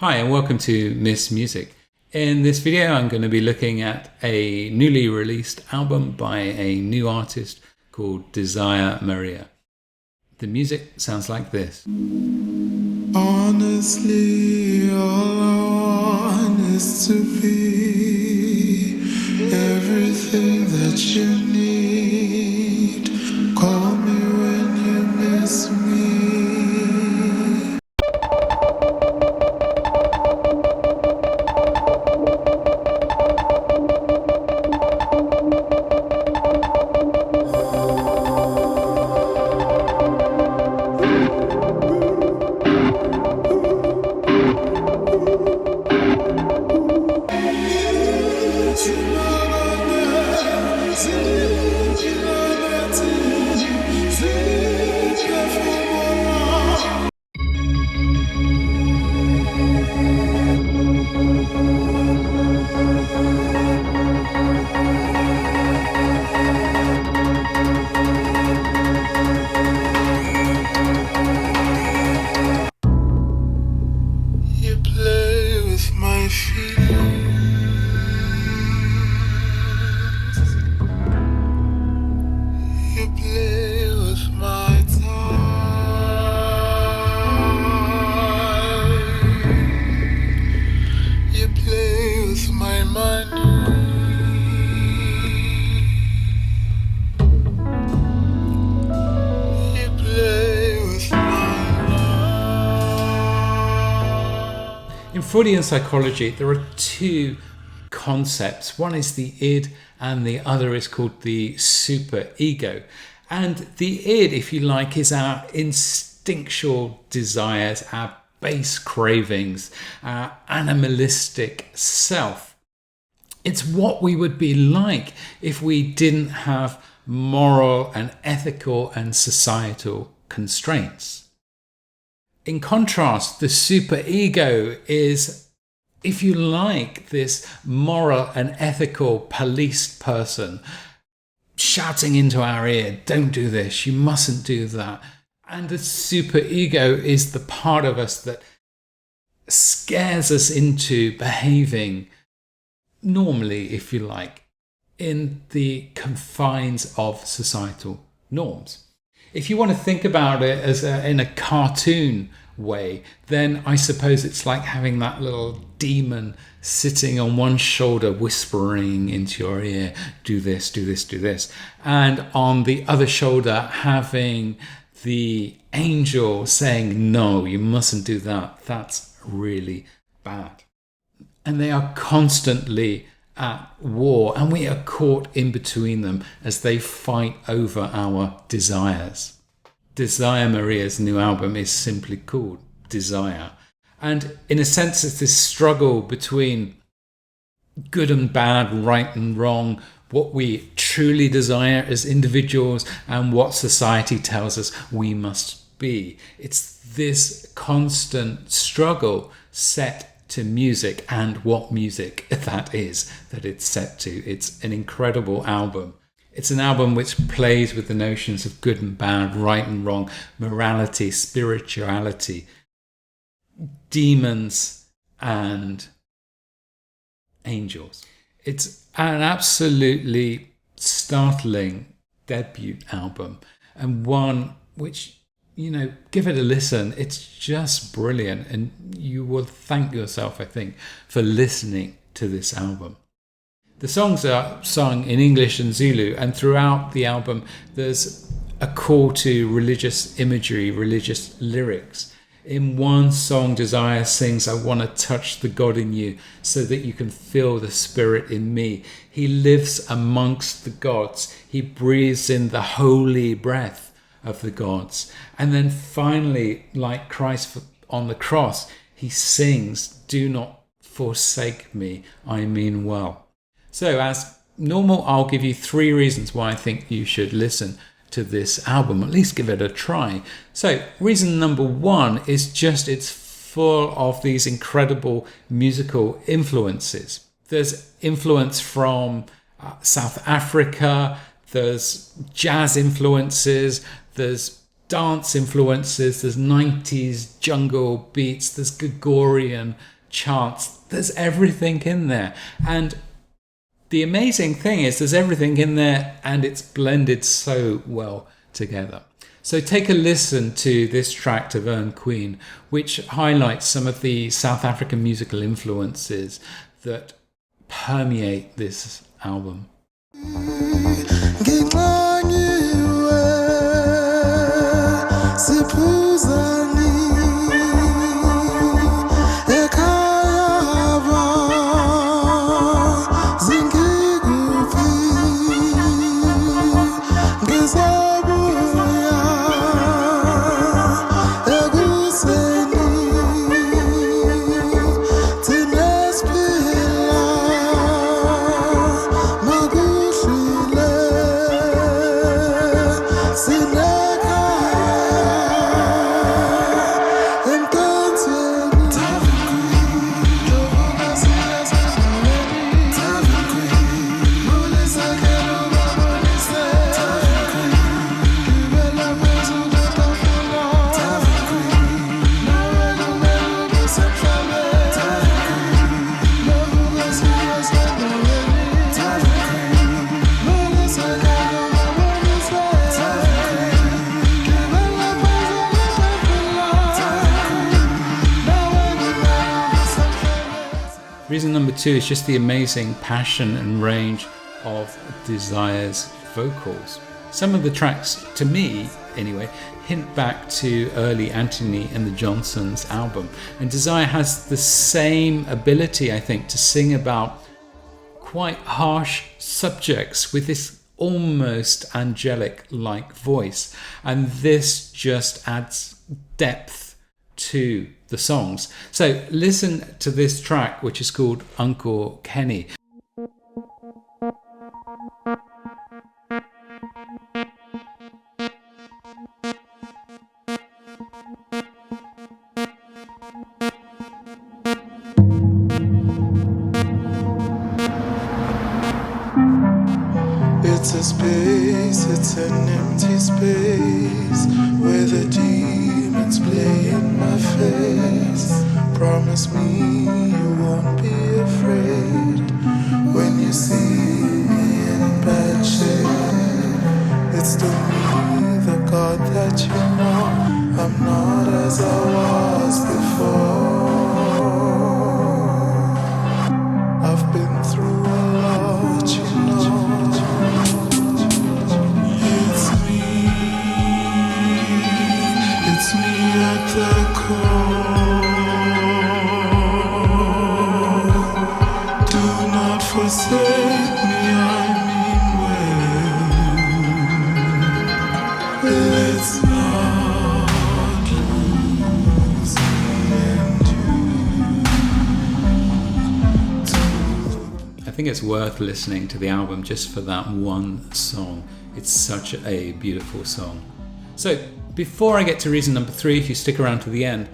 Hi and welcome to Miss Music. In this video I'm going to be looking at a newly released album by a new artist called Desire Marea. The music sounds like this. Honestly, all I want is to be everything that you need. Call me when you miss me. In Freudian psychology, there are two concepts. One is the id and the other is called the superego. And the id, if you like, is our instinctual desires, our base cravings, our animalistic self. It's what we would be like if we didn't have moral and ethical and societal constraints. In contrast, the superego is, if you like, this moral and ethical police person shouting into our ear, don't do this, you mustn't do that. And the superego is the part of us that scares us into behaving normally, if you like, in the confines of societal norms. If you want to think about it as in a cartoon way, then I suppose it's like having that little demon sitting on one shoulder whispering into your ear, do this, do this, do this. And on the other shoulder having the angel saying, no, you mustn't do that. That's really bad. And they are constantly at war, and we are caught in between them as they fight over our desires. Desire Marea's new album is simply called Desire, and in a sense it's this struggle between good and bad, right and wrong, what we truly desire as individuals and what society tells us we must be. It's this constant struggle set to music, and what music that is that it's set to. It's an incredible album. It's an album which plays with the notions of good and bad, right and wrong, morality, spirituality, demons and angels. It's an absolutely startling debut album, and one which, give it a listen. It's just brilliant, and you will thank yourself, I think, for listening to this album. The songs are sung in English and Zulu, and throughout the album there's a call to religious imagery, religious lyrics. In one song, Desire sings, I want to touch the God in you so that you can feel the Spirit in me. He lives amongst the gods. He breathes in the holy breath of the gods. And then finally, like Christ on the cross, he sings, do not forsake me, I mean well. So as normal, I'll give you 3 reasons why I think you should listen to this album, at least give it a try. So reason number 1 is just it's full of these incredible musical influences. There's influence from South Africa, there's jazz influences, there's dance influences, there's 90s jungle beats, there's Gregorian chants, there's everything in there. And the amazing thing is there's everything in there and it's blended so well together. So take a listen to this track, Tavern Kween, which highlights some of the South African musical influences that permeate this album. Reason number 2 is just the amazing passion and range of Desire's vocals. Some of the tracks, to me anyway, hint back to early Anthony and the Johnsons album. And Desire has the same ability, I think, to sing about quite harsh subjects with this almost angelic-like voice. And this just adds depth to the songs. So listen to this track, which is called Uncle Kenny. It's a space, it's an empty space where the demons play in my face. Promise me you won't be afraid when you see me in bad shape. It's still me, the God that you know. I'm not as I was before. I've been through a lot, you know. It's me at the core. Do not forsake me, I mean well. Let's not lose me and you. I think it's worth listening to the album just for that one song. It's such a beautiful song. So before I get to reason number 3, if you stick around to the end,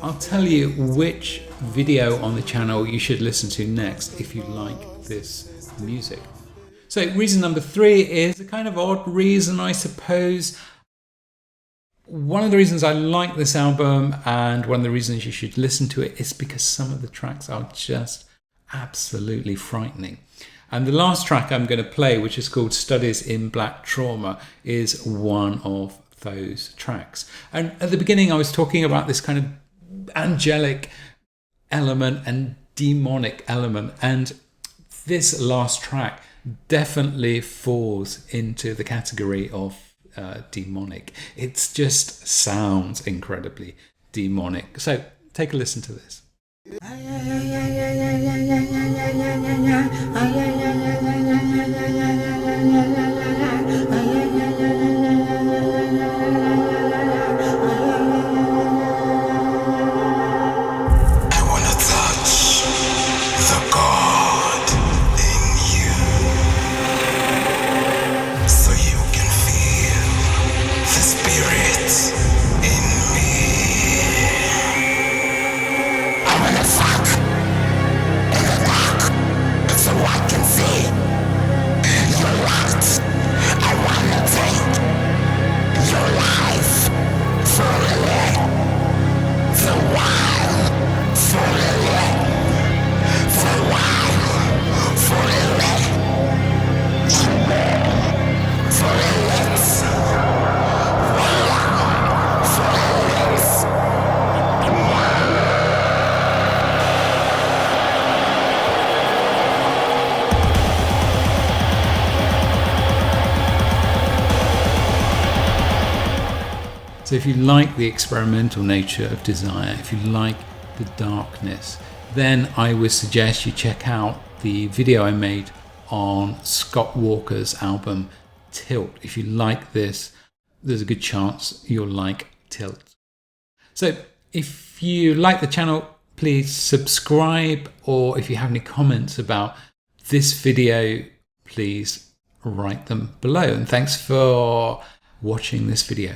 I'll tell you which video on the channel you should listen to next if you like this music. So reason number 3 is a kind of odd reason, I suppose. One of the reasons I like this album and one of the reasons you should listen to it is because some of the tracks are just absolutely frightening. And the last track I'm going to play, which is called Studies in Black Trauma, is one of those tracks. And at the beginning I was talking about this kind of angelic element and demonic element, and this last track definitely falls into the category of demonic. It just sounds incredibly demonic. So take a listen to this. So if you like the experimental nature of Desire, if you like the darkness, then I would suggest you check out the video I made on Scott Walker's album Tilt. If you like this, there's a good chance you'll like Tilt. So if you like the channel, please subscribe, or if you have any comments about this video, please write them below. And thanks for watching this video.